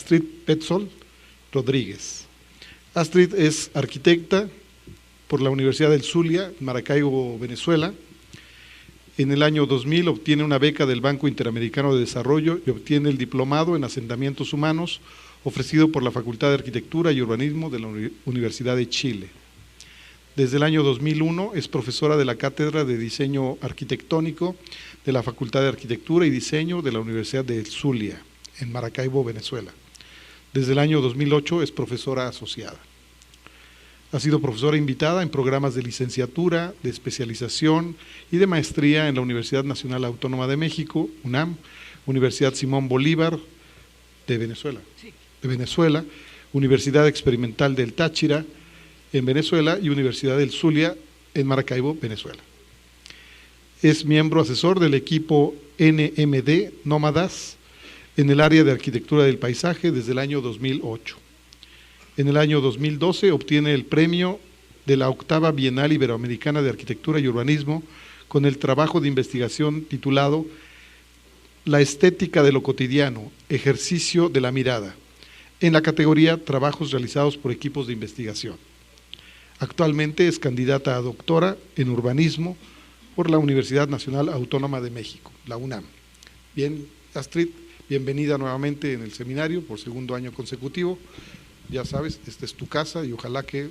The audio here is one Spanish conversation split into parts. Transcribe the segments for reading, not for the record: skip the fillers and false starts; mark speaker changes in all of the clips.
Speaker 1: Astrid Petzol Rodríguez. Astrid es arquitecta por la Universidad del Zulia, en Maracaibo, Venezuela. En el año 2000 obtiene una beca del Banco Interamericano de Desarrollo y obtiene el diplomado en Asentamientos Humanos ofrecido por la Facultad de Arquitectura y Urbanismo de la Universidad de Chile. Desde el año 2001 es profesora de la Cátedra de Diseño Arquitectónico de la Facultad de Arquitectura y Diseño de la Universidad del Zulia, en Maracaibo, Venezuela. Desde el año 2008 es profesora asociada. Ha sido profesora invitada en programas de licenciatura, de especialización y de maestría en la Universidad Nacional Autónoma de México, UNAM, Universidad Simón Bolívar de Venezuela, Universidad Experimental del Táchira en Venezuela y Universidad del Zulia en Maracaibo, Venezuela. Es miembro asesor del equipo NMD Nómadas en el área de arquitectura del paisaje desde el año 2008. En el año 2012 obtiene el premio de la 8ª Bienal Iberoamericana de Arquitectura y Urbanismo con el trabajo de investigación titulado La estética de lo cotidiano, ejercicio de la mirada, en la categoría Trabajos realizados por equipos de investigación. Actualmente es candidata a doctora en urbanismo por la Universidad Nacional Autónoma de México, la UNAM. Bien, Astrid, bienvenida nuevamente en el seminario por segundo año consecutivo. Ya sabes, esta es tu casa y ojalá que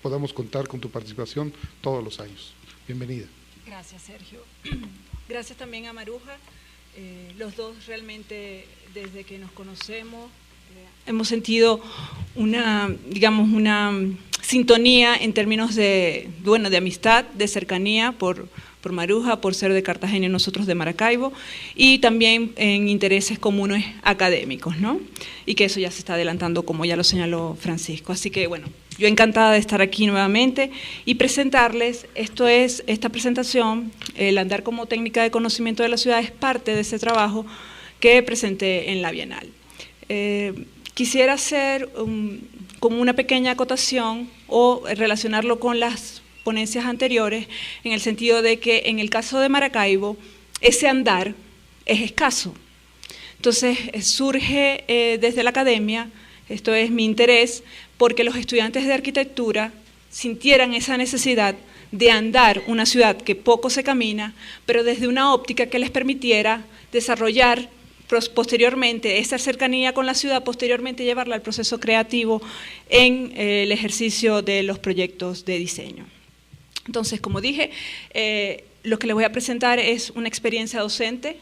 Speaker 1: podamos contar con tu participación todos los años. Bienvenida.
Speaker 2: Gracias, Sergio. Gracias también a Maruja. Los dos realmente, desde que nos conocemos, hemos sentido una sintonía en términos de amistad, de cercanía por Maruja, por ser de Cartagena y nosotros de Maracaibo, y también en intereses comunes académicos, ¿no? Y que eso ya se está adelantando, como ya lo señaló Francisco. Así que, bueno, yo encantada de estar aquí nuevamente y presentarles, esta presentación, el andar como técnica de conocimiento de la ciudad, es parte de ese trabajo que presenté en la Bienal. Quisiera hacer como una pequeña acotación o relacionarlo con las ponencias anteriores, en el sentido de que en el caso de Maracaibo, ese andar es escaso. Entonces surge desde la academia, esto es mi interés, porque los estudiantes de arquitectura sintieran esa necesidad de andar una ciudad que poco se camina, pero desde una óptica que les permitiera desarrollar posteriormente esa cercanía con la ciudad, posteriormente llevarla al proceso creativo en el ejercicio de los proyectos de diseño. Entonces, como dije, lo que les voy a presentar es una experiencia docente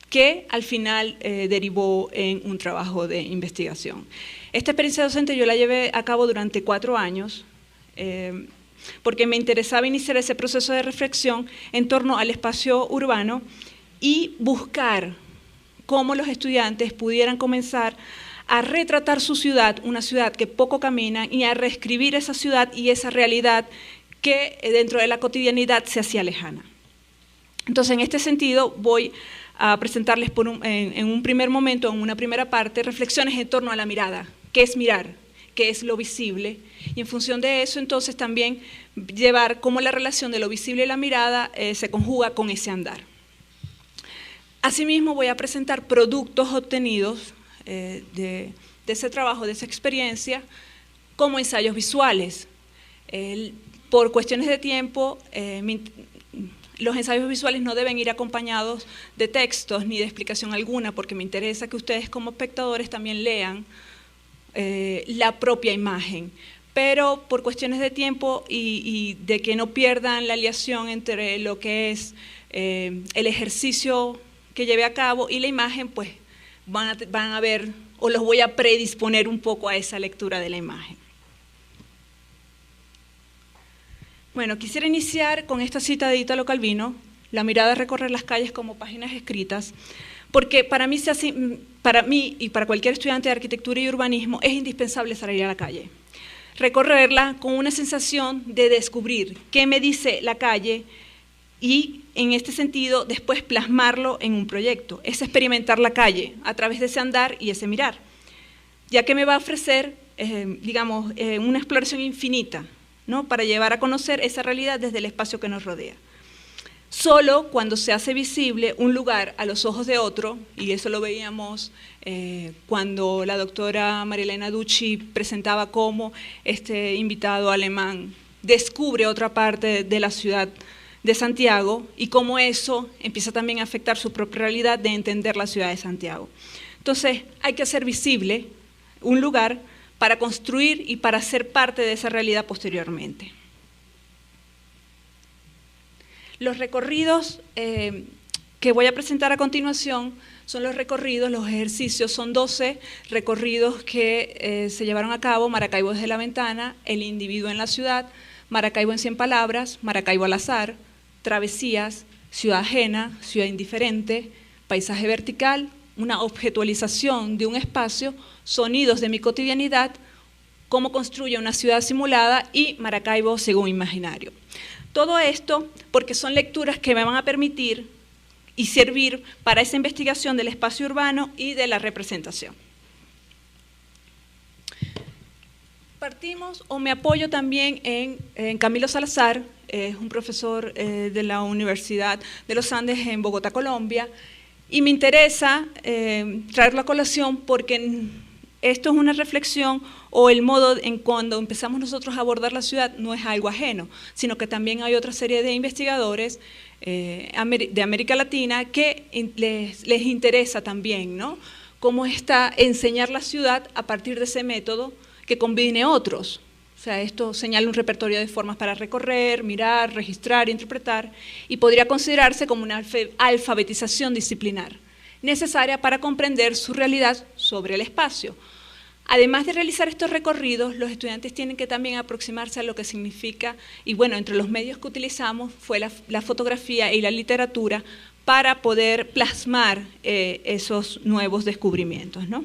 Speaker 2: que al final derivó en un trabajo de investigación. Esta experiencia docente yo la llevé a cabo durante 4 años, porque me interesaba iniciar ese proceso de reflexión en torno al espacio urbano y buscar cómo los estudiantes pudieran comenzar a retratar su ciudad, una ciudad que poco camina, y a reescribir esa ciudad y esa realidad que dentro de la cotidianidad se hacía lejana. Entonces, en este sentido, voy a presentarles en un primer momento, en una primera parte, reflexiones en torno a la mirada. ¿Qué es mirar? ¿Qué es lo visible? Y en función de eso, entonces, también llevar cómo la relación de lo visible y la mirada se conjuga con ese andar. Asimismo, voy a presentar productos obtenidos de ese trabajo, de esa experiencia, como ensayos visuales. Por cuestiones de tiempo, los ensayos visuales no deben ir acompañados de textos ni de explicación alguna, porque me interesa que ustedes como espectadores también lean la propia imagen. Pero por cuestiones de tiempo y de que no pierdan la liación entre lo que es el ejercicio que lleve a cabo y la imagen, pues van a ver, o los voy a predisponer un poco a esa lectura de la imagen. Bueno, quisiera iniciar con esta cita de Italo Calvino: la mirada recorre las calles como páginas escritas, porque para mí y para cualquier estudiante de arquitectura y urbanismo es indispensable salir a la calle, recorrerla con una sensación de descubrir qué me dice la calle y, en este sentido, después plasmarlo en un proyecto. Es experimentar la calle a través de ese andar y ese mirar, ya que me va a ofrecer, una exploración infinita, ¿no?, para llevar a conocer esa realidad desde el espacio que nos rodea. solo cuando se hace visible un lugar a los ojos de otro, y eso lo veíamos cuando la doctora Marielena Ducci presentaba cómo este invitado alemán descubre otra parte de la ciudad de Santiago y cómo eso empieza también a afectar su propia realidad de entender la ciudad de Santiago. Entonces hay que hacer visible un lugar para construir y para ser parte de esa realidad posteriormente. Los recorridos que voy a presentar a continuación son los recorridos, los ejercicios, son 12 recorridos que se llevaron a cabo: Maracaibo desde la ventana, El individuo en la ciudad, Maracaibo en 100 palabras, Maracaibo al azar, Travesías, Ciudad ajena, Ciudad indiferente, Paisaje vertical, una objetualización de un espacio, Sonidos de mi cotidianidad, Cómo construye una ciudad simulada y Maracaibo según imaginario. Todo esto porque son lecturas que me van a permitir y servir para esa investigación del espacio urbano y de la representación. Partimos, o me apoyo también en Camilo Salazar, es un profesor de la Universidad de los Andes en Bogotá, Colombia, y me interesa traerlo a colación porque esto es una reflexión, o el modo en cuando empezamos nosotros a abordar la ciudad no es algo ajeno, sino que también hay otra serie de investigadores de América Latina que les interesa también, ¿no?, cómo está enseñar la ciudad a partir de ese método que combine otros. O sea, esto señala un repertorio de formas para recorrer, mirar, registrar, interpretar, y podría considerarse como una alfabetización disciplinar, necesaria para comprender su realidad sobre el espacio. Además de realizar estos recorridos, los estudiantes tienen que también aproximarse a lo que significa, y bueno, entre los medios que utilizamos fue la fotografía y la literatura para poder plasmar esos nuevos descubrimientos, ¿no?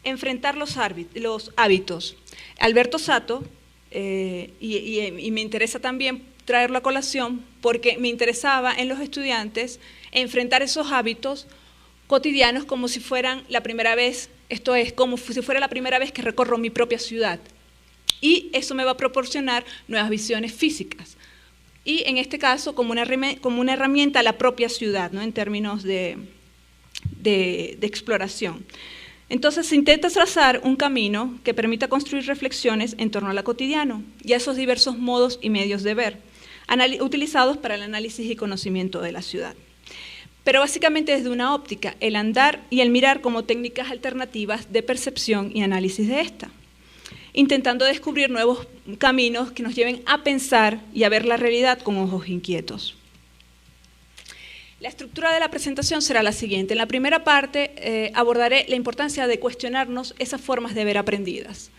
Speaker 2: Enfrentar los hábitos. Alberto Sato, y me interesa también traerlo a colación porque me interesaba en los estudiantes enfrentar esos hábitos cotidianos como si fueran la primera vez, esto es, como si fuera la primera vez que recorro mi propia ciudad. Y eso me va a proporcionar nuevas visiones físicas. Y en este caso, como una herramienta a la propia ciudad, ¿no?, en términos de exploración. Entonces se intenta trazar un camino que permita construir reflexiones en torno a lo cotidiano y a esos diversos modos y medios de ver, utilizados para el análisis y conocimiento de la ciudad. Pero básicamente desde una óptica, el andar y el mirar como técnicas alternativas de percepción y análisis de esta, intentando descubrir nuevos caminos que nos lleven a pensar y a ver la realidad con ojos inquietos. La estructura de la presentación será la siguiente. En la primera parte abordaré la importancia de cuestionarnos esas formas de ver aprendidas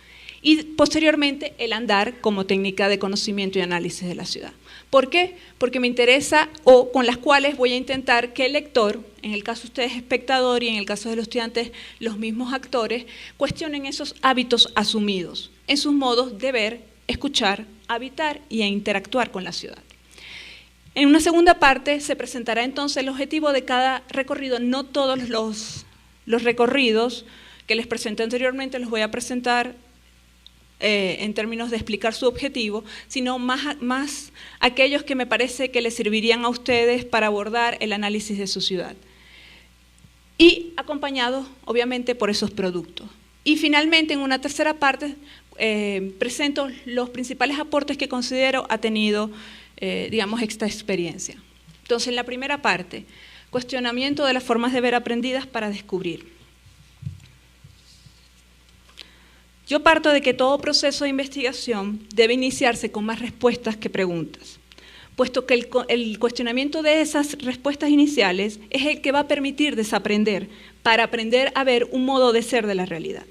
Speaker 2: y posteriormente el andar como técnica de conocimiento y análisis de la ciudad. ¿Por qué? Porque me interesa, o con las cuales voy a intentar que el lector, en el caso de ustedes espectador y en el caso de los estudiantes los mismos actores, cuestionen esos hábitos asumidos en sus modos de ver, escuchar, habitar y interactuar con la ciudad. En una segunda parte se presentará entonces el objetivo de cada recorrido. No todos los recorridos que les presenté anteriormente los voy a presentar en términos de explicar su objetivo, sino más aquellos que me parece que les servirían a ustedes para abordar el análisis de su ciudad. Y acompañados, obviamente, por esos productos. Y finalmente, en una tercera parte, presento los principales aportes que considero ha tenido digamos, esta experiencia. Entonces, en la primera parte, cuestionamiento de las formas de ver aprendidas para descubrir. Yo parto de que todo proceso de investigación debe iniciarse con más respuestas que preguntas, puesto que el cuestionamiento de esas respuestas iniciales es el que va a permitir desaprender, para aprender a ver un modo de ser de la realidad,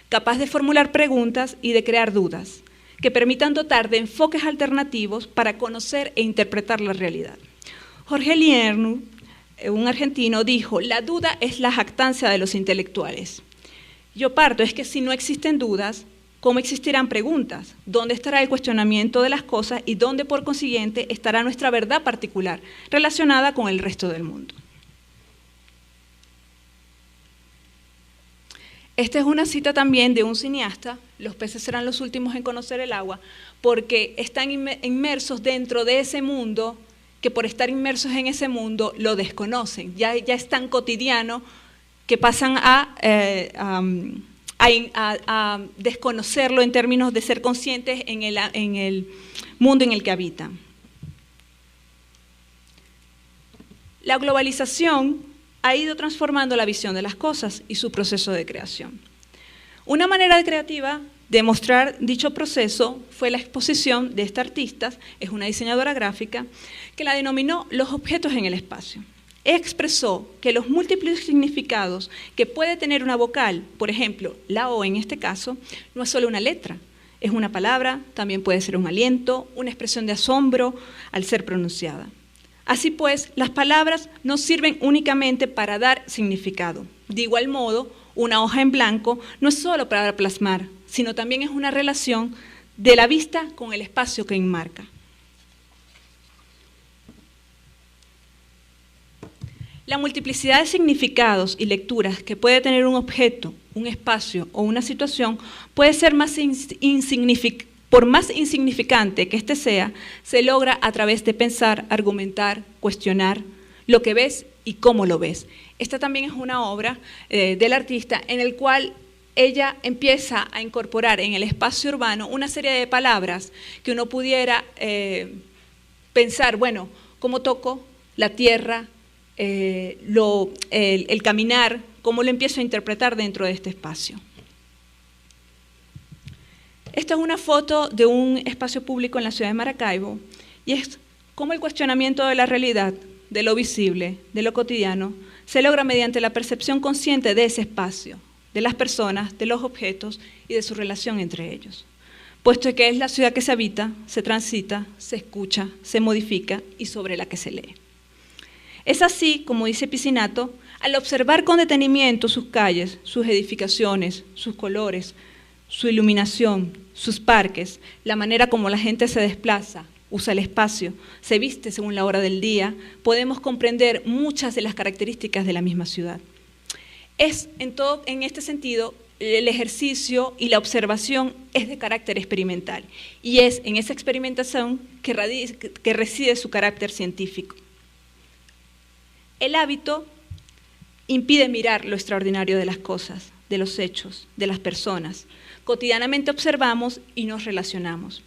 Speaker 2: capaz de formular preguntas y de crear dudas, que permitan dotar de enfoques alternativos para conocer e interpretar la realidad. Jorge Liernu, un argentino, dijo: la duda es la jactancia de los intelectuales. Yo parto, es que si no existen dudas, ¿cómo existirán preguntas? ¿Dónde estará el cuestionamiento de las cosas y dónde, por consiguiente, estará nuestra verdad particular relacionada con el resto del mundo? Esta es una cita también de un cineasta: los peces serán los últimos en conocer el agua, porque están inmersos dentro de ese mundo, que por estar inmersos en ese mundo lo desconocen, ya es tan cotidiano que pasan a desconocerlo en términos de ser conscientes en el mundo en el que habitan. La globalización ha ido transformando la visión de las cosas y su proceso de creación. Una manera creativa de mostrar dicho proceso fue la exposición de esta artista, es una diseñadora gráfica, que la denominó Los objetos en el espacio. Expresó que los múltiples significados que puede tener una vocal, por ejemplo, la O en este caso, no es solo una letra, es una palabra, también puede ser un aliento, una expresión de asombro al ser pronunciada. Así pues, las palabras no sirven únicamente para dar significado. De igual modo, una hoja en blanco no es solo para plasmar, sino también es una relación de la vista con el espacio que enmarca. La multiplicidad de significados y lecturas que puede tener un objeto, un espacio o una situación puede ser por más insignificante que éste sea, se logra a través de pensar, argumentar, cuestionar lo que ves y cómo lo ves. Esta también es una obra del artista en el cual ella empieza a incorporar en el espacio urbano una serie de palabras que uno pudiera pensar, bueno, ¿cómo toco la tierra, el caminar, cómo lo empiezo a interpretar dentro de este espacio? Esta es una foto de un espacio público en la ciudad de Maracaibo y es cómo el cuestionamiento de la realidad, de lo visible, de lo cotidiano, se logra mediante la percepción consciente de ese espacio, de las personas, de los objetos y de su relación entre ellos. Puesto que es la ciudad que se habita, se transita, se escucha, se modifica y sobre la que se lee. Es así, como dice Piscinato, al observar con detenimiento sus calles, sus edificaciones, sus colores, su iluminación, sus parques, la manera como la gente se desplaza, usa el espacio, se viste según la hora del día, podemos comprender muchas de las características de la misma ciudad. En este sentido, el ejercicio y la observación es de carácter experimental y es en esa experimentación que reside su carácter científico. El hábito impide mirar lo extraordinario de las cosas, de los hechos, de las personas. Cotidianamente observamos y nos relacionamos.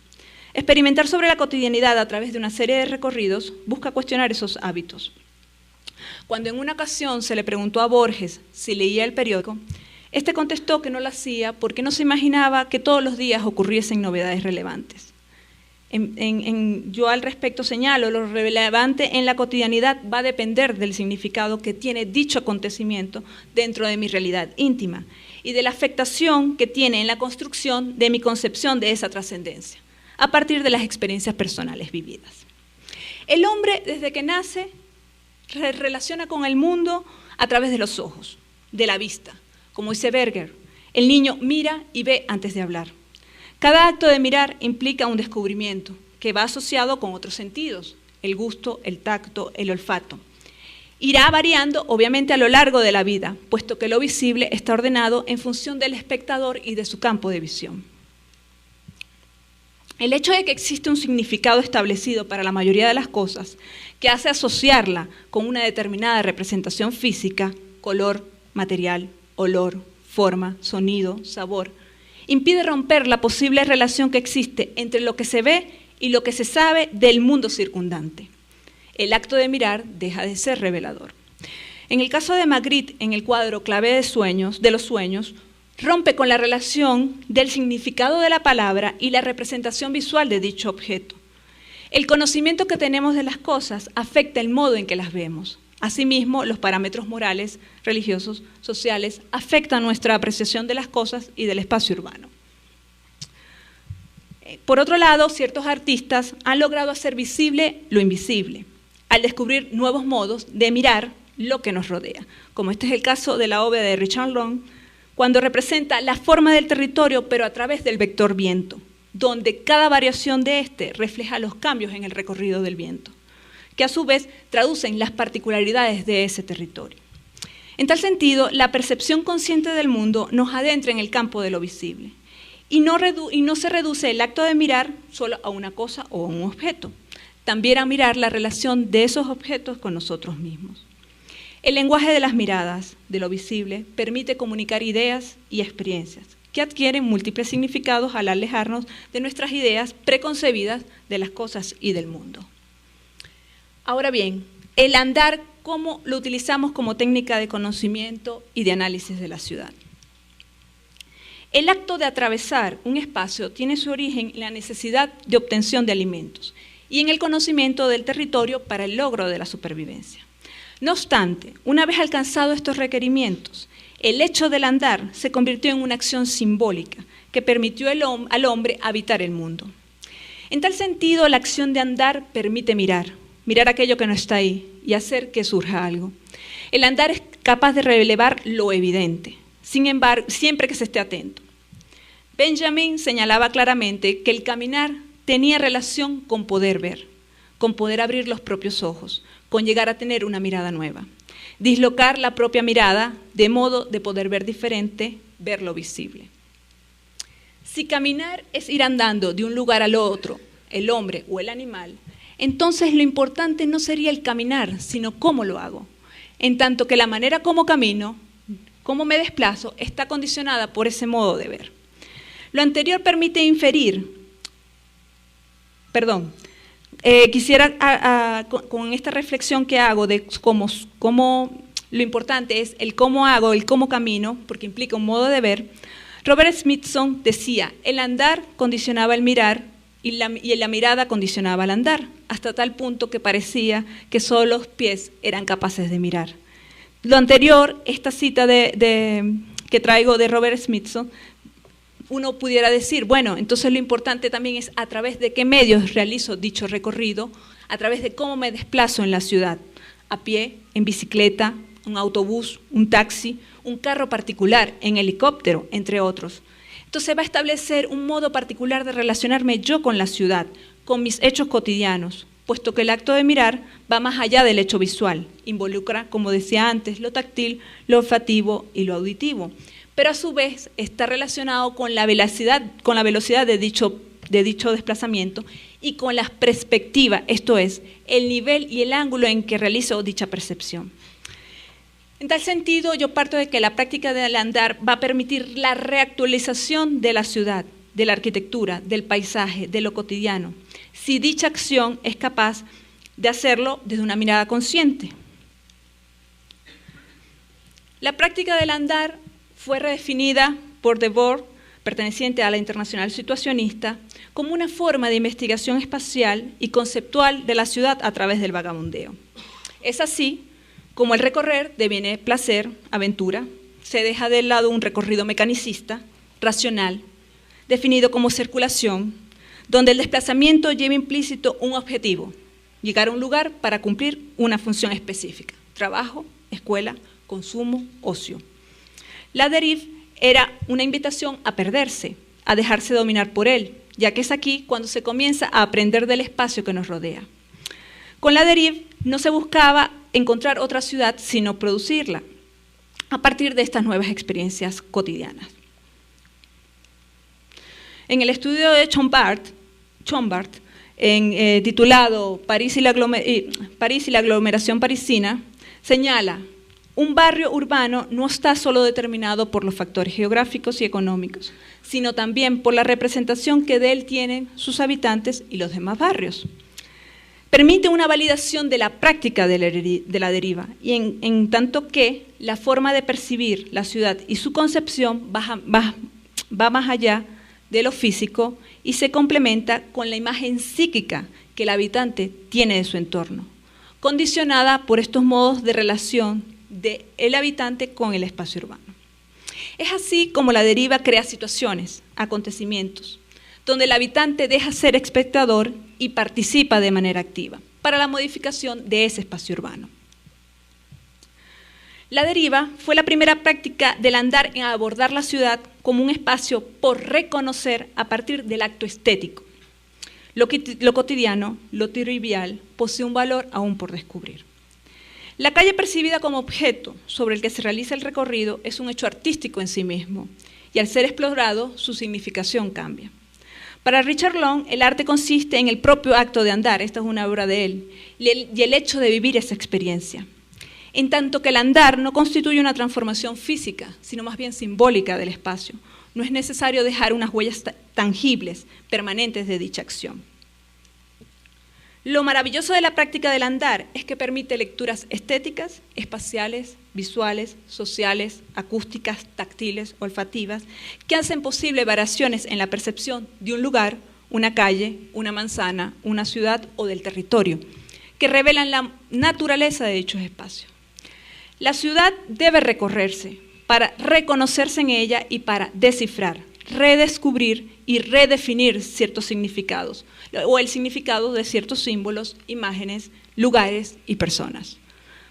Speaker 2: Experimentar sobre la cotidianidad a través de una serie de recorridos busca cuestionar esos hábitos. Cuando en una ocasión se le preguntó a Borges si leía el periódico, este contestó que no lo hacía porque no se imaginaba que todos los días ocurriesen novedades relevantes. Yo al respecto señalo, lo relevante en la cotidianidad va a depender del significado que tiene dicho acontecimiento dentro de mi realidad íntima y de la afectación que tiene en la construcción de mi concepción de esa trascendencia, a partir de las experiencias personales vividas. El hombre, desde que nace, se relaciona con el mundo a través de los ojos, de la vista. Como dice Berger, el niño mira y ve antes de hablar. Cada acto de mirar implica un descubrimiento que va asociado con otros sentidos, el gusto, el tacto, el olfato. Irá variando, obviamente, a lo largo de la vida, puesto que lo visible está ordenado en función del espectador y de su campo de visión. El hecho de que existe un significado establecido para la mayoría de las cosas, que hace asociarla con una determinada representación física, color, material, olor, forma, sonido, sabor, impide romper la posible relación que existe entre lo que se ve y lo que se sabe del mundo circundante. El acto de mirar deja de ser revelador. En el caso de Magritte, en el cuadro Clave de los sueños, rompe con la relación del significado de la palabra y la representación visual de dicho objeto. El conocimiento que tenemos de las cosas afecta el modo en que las vemos. Asimismo, los parámetros morales, religiosos, sociales, afectan nuestra apreciación de las cosas y del espacio urbano. Por otro lado, ciertos artistas han logrado hacer visible lo invisible, al descubrir nuevos modos de mirar lo que nos rodea, como este es el caso de la obra de Richard Long, cuando representa la forma del territorio, pero a través del vector viento, donde cada variación de este refleja los cambios en el recorrido del viento, que a su vez traducen las particularidades de ese territorio. En tal sentido, la percepción consciente del mundo nos adentra en el campo de lo visible y no se reduce el acto de mirar solo a una cosa o a un objeto, también a mirar la relación de esos objetos con nosotros mismos. El lenguaje de las miradas, de lo visible, permite comunicar ideas y experiencias que adquieren múltiples significados al alejarnos de nuestras ideas preconcebidas de las cosas y del mundo. Ahora bien, el andar, ¿cómo lo utilizamos como técnica de conocimiento y de análisis de la ciudad? El acto de atravesar un espacio tiene su origen en la necesidad de obtención de alimentos y en el conocimiento del territorio para el logro de la supervivencia. No obstante, una vez alcanzados estos requerimientos, el hecho del andar se convirtió en una acción simbólica que permitió al hombre habitar el mundo. En tal sentido, la acción de andar permite mirar aquello que no está ahí y hacer que surja algo. El andar es capaz de relevar lo evidente, sin embargo, siempre que se esté atento. Benjamin señalaba claramente que el caminar tenía relación con poder ver, con poder abrir los propios ojos, con llegar a tener una mirada nueva. Dislocar la propia mirada de modo de poder ver diferente, ver lo visible. Si caminar es ir andando de un lugar al otro, el hombre o el animal, entonces lo importante no sería el caminar, sino cómo lo hago. En tanto que la manera como camino, cómo me desplazo, está condicionada por ese modo de ver. Lo anterior permite inferir, quisiera con esta reflexión que hago de cómo lo importante es el cómo hago, el cómo camino, porque implica un modo de ver. Robert Smithson decía, el andar condicionaba el mirar y la mirada condicionaba el andar, hasta tal punto que parecía que solo los pies eran capaces de mirar. Lo anterior, esta cita que traigo de Robert Smithson, uno pudiera decir, bueno, entonces lo importante también es a través de qué medios realizo dicho recorrido, a través de cómo me desplazo en la ciudad, a pie, en bicicleta, un autobús, un taxi, un carro particular, en helicóptero, entre otros. Entonces va a establecer un modo particular de relacionarme yo con la ciudad, con mis hechos cotidianos, puesto que el acto de mirar va más allá del hecho visual, involucra, como decía antes, lo táctil, lo olfativo y lo auditivo, pero a su vez está relacionado con la velocidad de dicho desplazamiento y con la perspectiva, esto es, el nivel y el ángulo en que realizo dicha percepción. En tal sentido, yo parto de que la práctica del andar va a permitir la reactualización de la ciudad, de la arquitectura, del paisaje, de lo cotidiano, si dicha acción es capaz de hacerlo desde una mirada consciente. La práctica del andar fue redefinida por Debord, perteneciente a la Internacional Situacionista, como una forma de investigación espacial y conceptual de la ciudad a través del vagabundeo. Es así como el recorrer deviene placer, aventura, se deja de lado un recorrido mecanicista, racional, definido como circulación, donde el desplazamiento lleva implícito un objetivo, llegar a un lugar para cumplir una función específica, trabajo, escuela, consumo, ocio. La dérive era una invitación a perderse, a dejarse dominar por él, ya que es aquí cuando se comienza a aprender del espacio que nos rodea. Con la dérive no se buscaba encontrar otra ciudad, sino producirla, a partir de estas nuevas experiencias cotidianas. En el estudio de Chambart, titulado París y la aglomeración parisina, señala: un barrio urbano no está solo determinado por los factores geográficos y económicos, sino también por la representación que de él tienen sus habitantes y los demás barrios. Permite una validación de la práctica de la deriva, y en tanto que la forma de percibir la ciudad y su concepción va más allá de lo físico y se complementa con la imagen psíquica que el habitante tiene de su entorno, condicionada por estos modos de relación del habitante con el espacio urbano. Es así como la deriva crea situaciones, acontecimientos, donde el habitante deja ser espectador y participa de manera activa para la modificación de ese espacio urbano. La deriva fue la primera práctica del andar en abordar la ciudad como un espacio por reconocer a partir del acto estético. Lo cotidiano, lo trivial, posee un valor aún por descubrir. La calle percibida como objeto sobre el que se realiza el recorrido es un hecho artístico en sí mismo, y al ser explorado, su significación cambia. Para Richard Long, el arte consiste en el propio acto de andar, esta es una obra de él, y el hecho de vivir esa experiencia. En tanto que el andar no constituye una transformación física, sino más bien simbólica del espacio. No es necesario dejar unas huellas tangibles, permanentes de dicha acción. Lo maravilloso de la práctica del andar es que permite lecturas estéticas, espaciales, visuales, sociales, acústicas, táctiles, olfativas, que hacen posible variaciones en la percepción de un lugar, una calle, una manzana, una ciudad o del territorio, que revelan la naturaleza de dichos espacios. La ciudad debe recorrerse para reconocerse en ella y para descifrar, redescubrir y redefinir ciertos significados, o el significado de ciertos símbolos, imágenes, lugares y personas,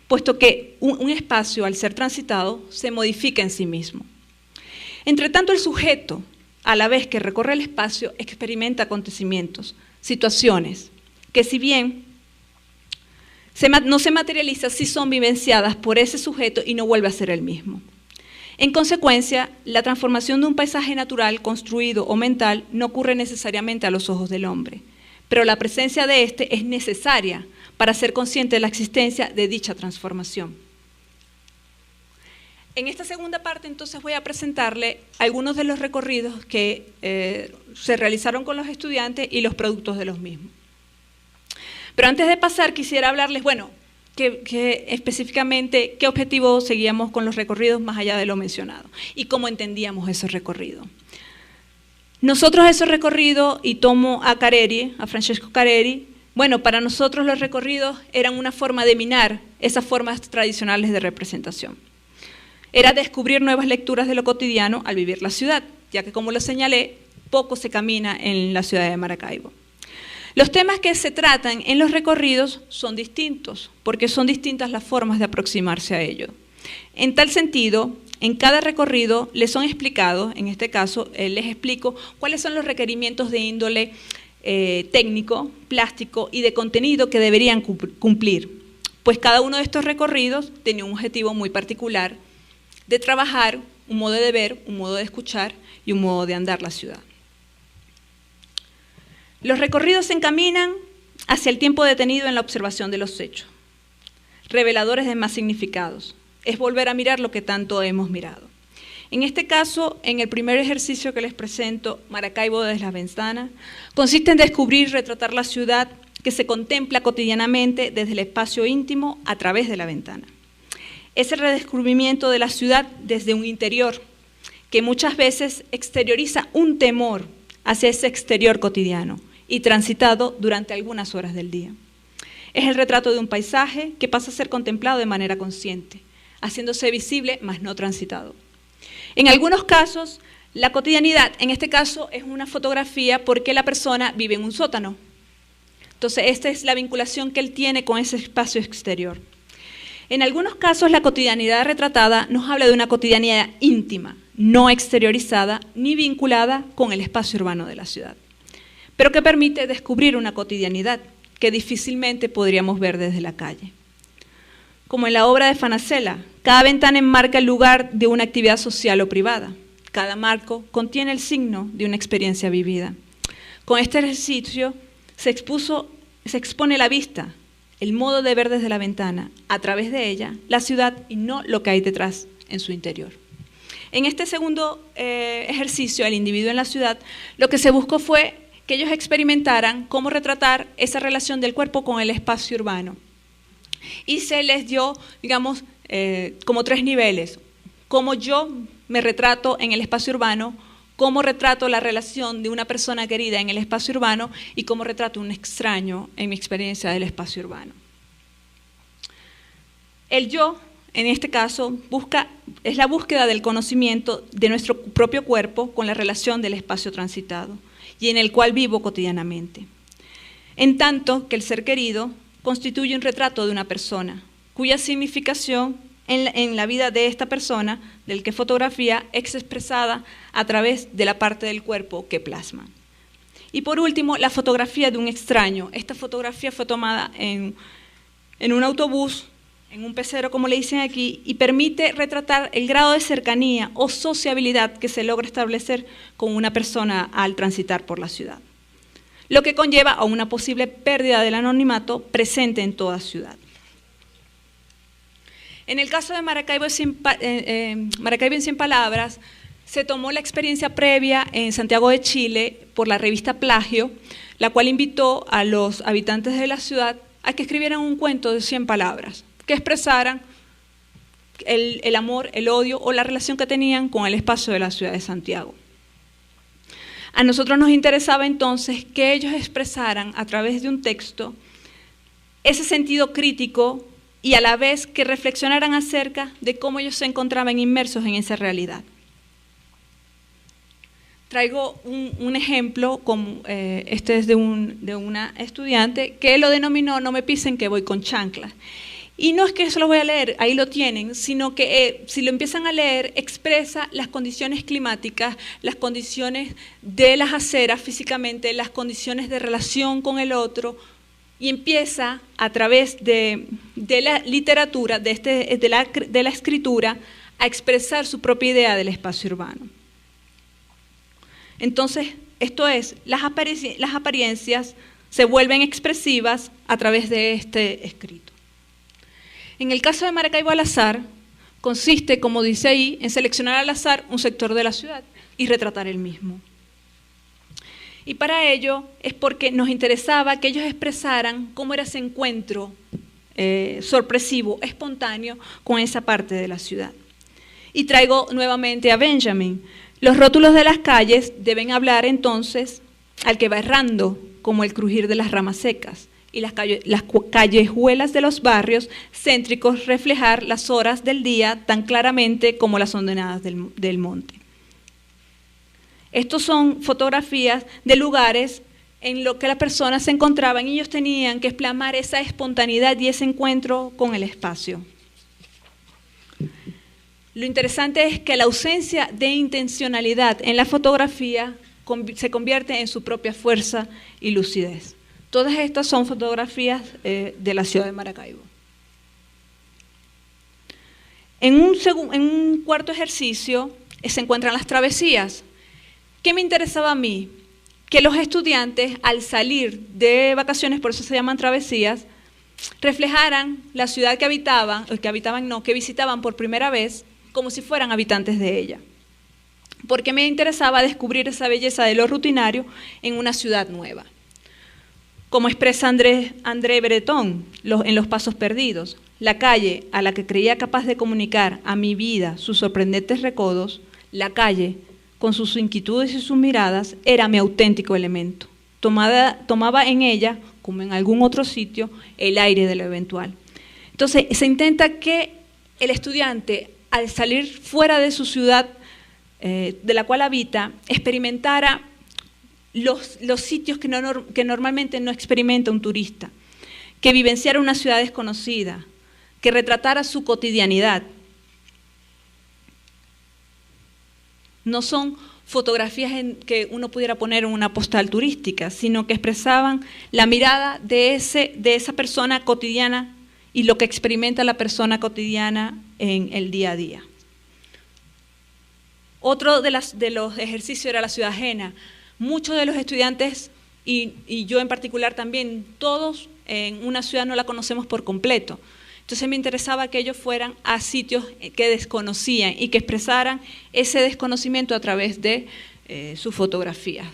Speaker 2: puesto que un espacio, al ser transitado, se modifica en sí mismo. Entre tanto, el sujeto, a la vez que recorre el espacio, experimenta acontecimientos, situaciones, que si bien no se materializa, sí son vivenciadas por ese sujeto y no vuelve a ser el mismo. En consecuencia, la transformación de un paisaje natural, construido o mental, no ocurre necesariamente a los ojos del hombre, pero la presencia de éste es necesaria para ser consciente de la existencia de dicha transformación. En esta segunda parte, entonces, voy a presentarle algunos de los recorridos que se realizaron con los estudiantes y los productos de los mismos. Pero antes de pasar, quisiera hablarles, bueno, específicamente qué objetivo seguíamos con los recorridos más allá de lo mencionado y cómo entendíamos esos recorridos. Nosotros esos recorridos, y tomo a Careri, a Francesco Careri, bueno, para nosotros los recorridos eran una forma de minar esas formas tradicionales de representación. Era descubrir nuevas lecturas de lo cotidiano al vivir la ciudad, ya que, como lo señalé, poco se camina en la ciudad de Maracaibo. Los temas que se tratan en los recorridos son distintos, porque son distintas las formas de aproximarse a ellos. En tal sentido, en cada recorrido les son explicados, en este caso les explico cuáles son los requerimientos de índole técnico, plástico y de contenido que deberían cumplir, pues cada uno de estos recorridos tenía un objetivo muy particular de trabajar un modo de ver, un modo de escuchar y un modo de andar la ciudad. Los recorridos se encaminan hacia el tiempo detenido en la observación de los hechos, reveladores de más significados. Es volver a mirar lo que tanto hemos mirado. En este caso, en el primer ejercicio que les presento, Maracaibo desde las ventanas, consiste en descubrir y retratar la ciudad que se contempla cotidianamente desde el espacio íntimo a través de la ventana. Es el redescubrimiento de la ciudad desde un interior, que muchas veces exterioriza un temor hacia ese exterior cotidiano y transitado durante algunas horas del día. Es el retrato de un paisaje que pasa a ser contemplado de manera consciente, haciéndose visible, mas no transitado. En algunos casos, la cotidianidad, en este caso, es una fotografía porque la persona vive en un sótano. Entonces, esta es la vinculación que él tiene con ese espacio exterior. En algunos casos, la cotidianidad retratada nos habla de una cotidianidad íntima, no exteriorizada ni vinculada con el espacio urbano de la ciudad, pero que permite descubrir una cotidianidad que difícilmente podríamos ver desde la calle. Como en la obra de Fanacela, cada ventana enmarca el lugar de una actividad social o privada. Cada marco contiene el signo de una experiencia vivida. Con este ejercicio se expone la vista, el modo de ver desde la ventana, a través de ella, la ciudad y no lo que hay detrás en su interior. En este segundo ejercicio, el individuo en la ciudad, lo que se buscó fue que ellos experimentaran cómo retratar esa relación del cuerpo con el espacio urbano. Y se les dio, digamos, como 3 niveles. Cómo yo me retrato en el espacio urbano, cómo retrato la relación de una persona querida en el espacio urbano y cómo retrato un extraño en mi experiencia del espacio urbano. El yo, en este caso, es la búsqueda del conocimiento de nuestro propio cuerpo con la relación del espacio transitado y en el cual vivo cotidianamente. En tanto que el ser querido constituye un retrato de una persona, cuya significación en la vida de esta persona, del que fotografía, es expresada a través de la parte del cuerpo que plasma. Y por último, la fotografía de un extraño. Esta fotografía fue tomada en un autobús en un pecero, como le dicen aquí, y permite retratar el grado de cercanía o sociabilidad que se logra establecer con una persona al transitar por la ciudad, lo que conlleva a una posible pérdida del anonimato presente en toda ciudad. En el caso de Maracaibo en 100 palabras, se tomó la experiencia previa en Santiago de Chile por la revista Plagio, la cual invitó a los habitantes de la ciudad a que escribieran un cuento de 100 palabras, que expresaran el amor, el odio o la relación que tenían con el espacio de la ciudad de Santiago. A nosotros nos interesaba entonces que ellos expresaran a través de un texto ese sentido crítico y a la vez que reflexionaran acerca de cómo ellos se encontraban inmersos en esa realidad. Traigo un ejemplo, como, este es de una estudiante que lo denominó "No me pisen que voy con chanclas". Y no es que eso lo voy a leer, ahí lo tienen, sino que si lo empiezan a leer, expresa las condiciones climáticas, las condiciones de las aceras físicamente, las condiciones de relación con el otro, y empieza a través de la literatura, de la escritura, a expresar su propia idea del espacio urbano. Entonces, esto es, las apariencias se vuelven expresivas a través de este escrito. En el caso de Maracaibo al azar, consiste, como dice ahí, en seleccionar al azar un sector de la ciudad y retratar el mismo. Y para ello es porque nos interesaba que ellos expresaran cómo era ese encuentro sorpresivo, espontáneo con esa parte de la ciudad. Y traigo nuevamente a Benjamin. Los rótulos de las calles deben hablar entonces al que va errando, como el crujir de las ramas secas, y las callejuelas de los barrios céntricos reflejar las horas del día tan claramente como las hondonadas del monte. Estos son fotografías de lugares en los que las personas se encontraban y ellos tenían que plasmar esa espontaneidad y ese encuentro con el espacio. Lo interesante es que la ausencia de intencionalidad en la fotografía se convierte en su propia fuerza y lucidez. Todas estas son fotografías de la ciudad de Maracaibo. En un cuarto ejercicio se encuentran las travesías. ¿Qué me interesaba a mí? Que los estudiantes, al salir de vacaciones, por eso se llaman travesías, reflejaran la ciudad que visitaban por primera vez, como si fueran habitantes de ella. Porque me interesaba descubrir esa belleza de lo rutinario en una ciudad nueva. Como expresa André Breton en Los Pasos Perdidos, la calle a la que creía capaz de comunicar a mi vida sus sorprendentes recodos, la calle, con sus inquietudes y sus miradas, era mi auténtico elemento. Tomaba en ella, como en algún otro sitio, el aire de lo eventual. Entonces, se intenta que el estudiante, al salir fuera de su ciudad de la cual habita, experimentara los sitios que normalmente no experimenta un turista, que vivenciara una ciudad desconocida, que retratara su cotidianidad. No son fotografías que uno pudiera poner en una postal turística, sino que expresaban la mirada de esa persona cotidiana y lo que experimenta la persona cotidiana en el día a día. Otro de los ejercicios era la ciudad ajena. Muchos de los estudiantes, y yo en particular también, todos en una ciudad no la conocemos por completo. Entonces me interesaba que ellos fueran a sitios que desconocían y que expresaran ese desconocimiento a través de sus fotografías.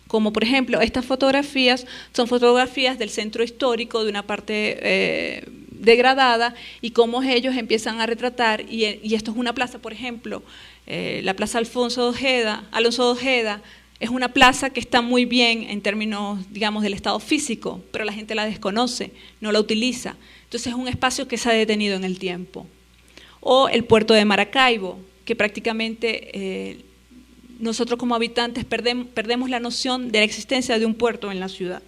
Speaker 2: Como por ejemplo, estas fotografías son fotografías del centro histórico, de una parte degradada, y cómo ellos empiezan a retratar, y esto es una plaza, por ejemplo, la Plaza Alonso de Ojeda, es una plaza que está muy bien en términos, digamos, del estado físico, pero la gente la desconoce, no la utiliza. Entonces es un espacio que se ha detenido en el tiempo. O el puerto de Maracaibo, que prácticamente nosotros como habitantes perdemos la noción de la existencia de un puerto en la ciudad.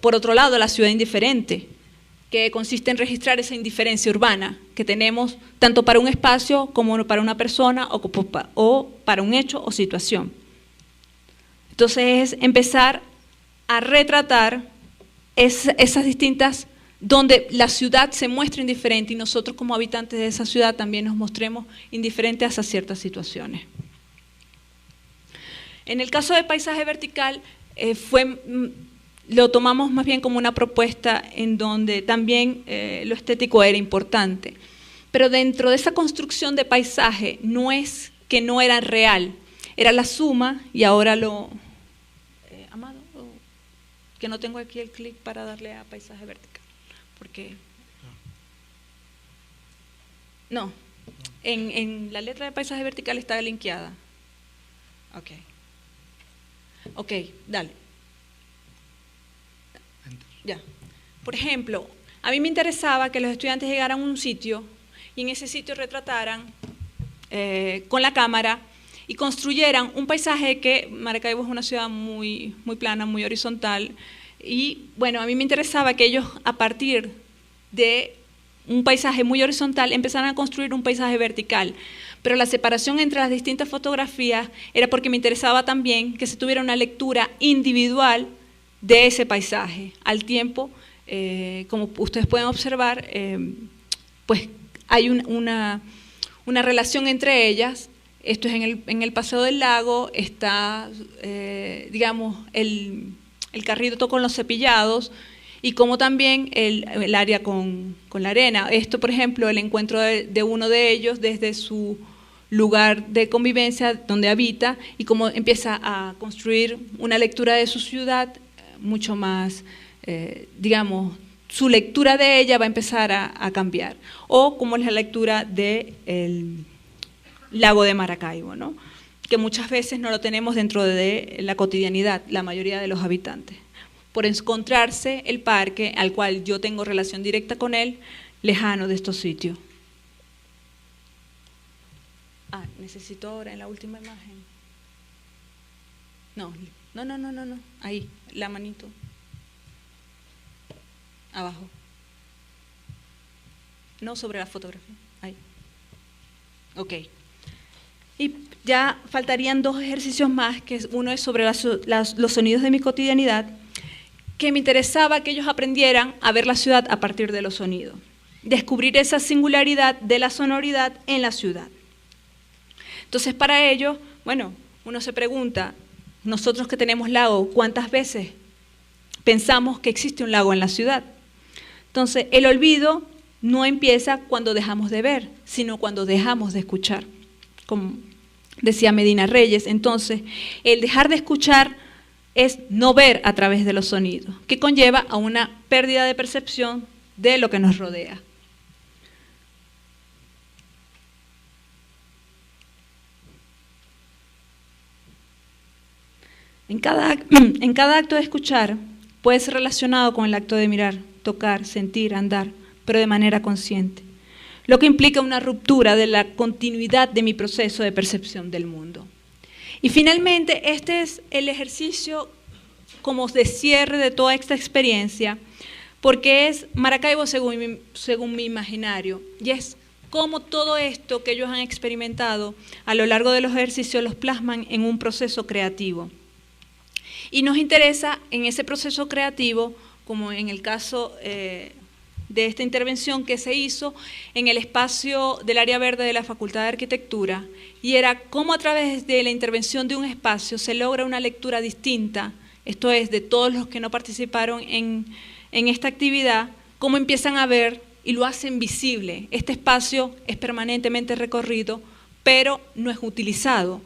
Speaker 2: Por otro lado, la ciudad indiferente, que consiste en registrar esa indiferencia urbana que tenemos tanto para un espacio como para una persona o para un hecho o situación. Entonces es empezar a retratar esas distintas, donde la ciudad se muestra indiferente y nosotros como habitantes de esa ciudad también nos mostremos indiferentes a ciertas situaciones. En el caso de paisaje vertical, lo tomamos más bien como una propuesta en donde también lo estético era importante. Pero dentro de esa construcción de paisaje no es que no era real, era la suma, y ahora lo... Amado, que no tengo aquí el clic para darle a paisaje vertical, porque... No, en la letra de paisaje vertical está linkeada. Ok, dale. Ya. Por ejemplo, a mí me interesaba que los estudiantes llegaran a un sitio y en ese sitio retrataran con la cámara y construyeran un paisaje que Maracaibo es una ciudad muy plana, muy horizontal, y bueno, a mí me interesaba que ellos a partir de un paisaje muy horizontal empezaran a construir un paisaje vertical, pero la separación entre las distintas fotografías era porque me interesaba también que se tuviera una lectura individual de ese paisaje. Al tiempo, como ustedes pueden observar, pues hay una relación entre ellas. Esto es en el Paseo del Lago, está, digamos, el carrito con los cepillados, y como también el área con la arena. Esto, por ejemplo, el encuentro de uno de ellos desde su lugar de convivencia donde habita, y cómo empieza a construir una lectura de su ciudad mucho más, digamos, su lectura de ella va a empezar a cambiar. O como es la lectura del lago de Maracaibo, ¿no? Que muchas veces no lo tenemos dentro de la cotidianidad, la mayoría de los habitantes. Por encontrarse el parque, al cual yo tengo relación directa con él, lejano de estos sitios. Necesito ahora en la última imagen. No, ahí, la manito. Abajo. No sobre la fotografía, ahí. Ok. Y ya faltarían dos ejercicios más, que uno es sobre los sonidos de mi cotidianidad, que me interesaba que ellos aprendieran a ver la ciudad a partir de los sonidos, descubrir esa singularidad de la sonoridad en la ciudad. Entonces, para ello, bueno, uno se pregunta, nosotros que tenemos lago, ¿cuántas veces pensamos que existe un lago en la ciudad? Entonces, el olvido no empieza cuando dejamos de ver, sino cuando dejamos de escuchar, como decía Medina Reyes. Entonces, el dejar de escuchar es no ver a través de los sonidos, que conlleva a una pérdida de percepción de lo que nos rodea. En cada acto de escuchar puede ser relacionado con el acto de mirar, tocar, sentir, andar, pero de manera consciente, lo que implica una ruptura de la continuidad de mi proceso de percepción del mundo. Y finalmente, este es el ejercicio como de cierre de toda esta experiencia, porque es Maracaibo según mi imaginario, y es cómo todo esto que ellos han experimentado a lo largo de los ejercicios los plasman en un proceso creativo. Y nos interesa en ese proceso creativo, como en el caso de esta intervención que se hizo en el espacio del área verde de la Facultad de Arquitectura, y era cómo a través de la intervención de un espacio se logra una lectura distinta, esto es, de todos los que no participaron en esta actividad, cómo empiezan a ver y lo hacen visible. Este espacio es permanentemente recorrido, pero no es utilizado.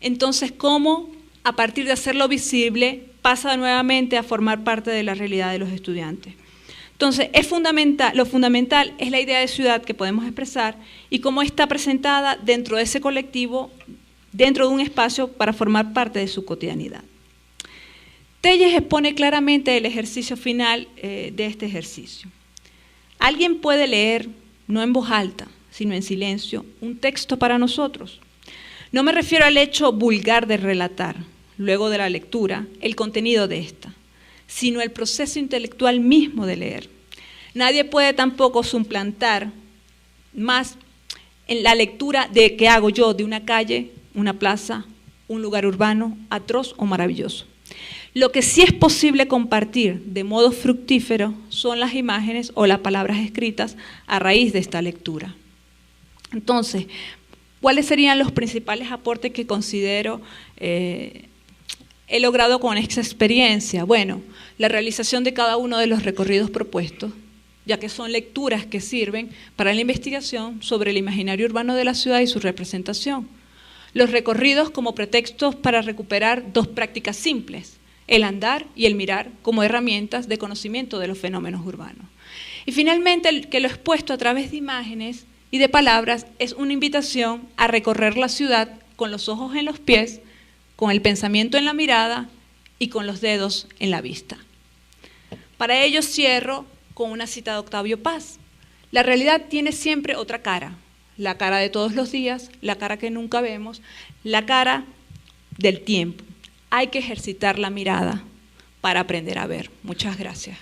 Speaker 2: Entonces, cómo a partir de hacerlo visible, pasa nuevamente a formar parte de la realidad de los estudiantes. Entonces, lo fundamental es la idea de ciudad que podemos expresar y cómo está presentada dentro de ese colectivo, dentro de un espacio para formar parte de su cotidianidad. Telles expone claramente el ejercicio final de este ejercicio. Alguien puede leer, no en voz alta, sino en silencio, un texto para nosotros. No me refiero al hecho vulgar de relatar, luego de la lectura, el contenido de esta, sino el proceso intelectual mismo de leer. Nadie puede tampoco suplantar más en la lectura de que hago yo de una calle, una plaza, un lugar urbano, atroz o maravilloso. Lo que sí es posible compartir de modo fructífero son las imágenes o las palabras escritas a raíz de esta lectura. Entonces, ¿cuáles serían los principales aportes que considero he logrado con esta experiencia? Bueno, la realización de cada uno de los recorridos propuestos, ya que son lecturas que sirven para la investigación sobre el imaginario urbano de la ciudad y su representación. Los recorridos como pretextos para recuperar dos prácticas simples, el andar y el mirar como herramientas de conocimiento de los fenómenos urbanos. Y finalmente, que lo expuesto a través de imágenes y de palabras es una invitación a recorrer la ciudad con los ojos en los pies, con el pensamiento en la mirada y con los dedos en la vista. Para ello cierro con una cita de Octavio Paz. La realidad tiene siempre otra cara, la cara de todos los días, la cara que nunca vemos, la cara del tiempo. Hay que ejercitar la mirada para aprender a ver. Muchas gracias.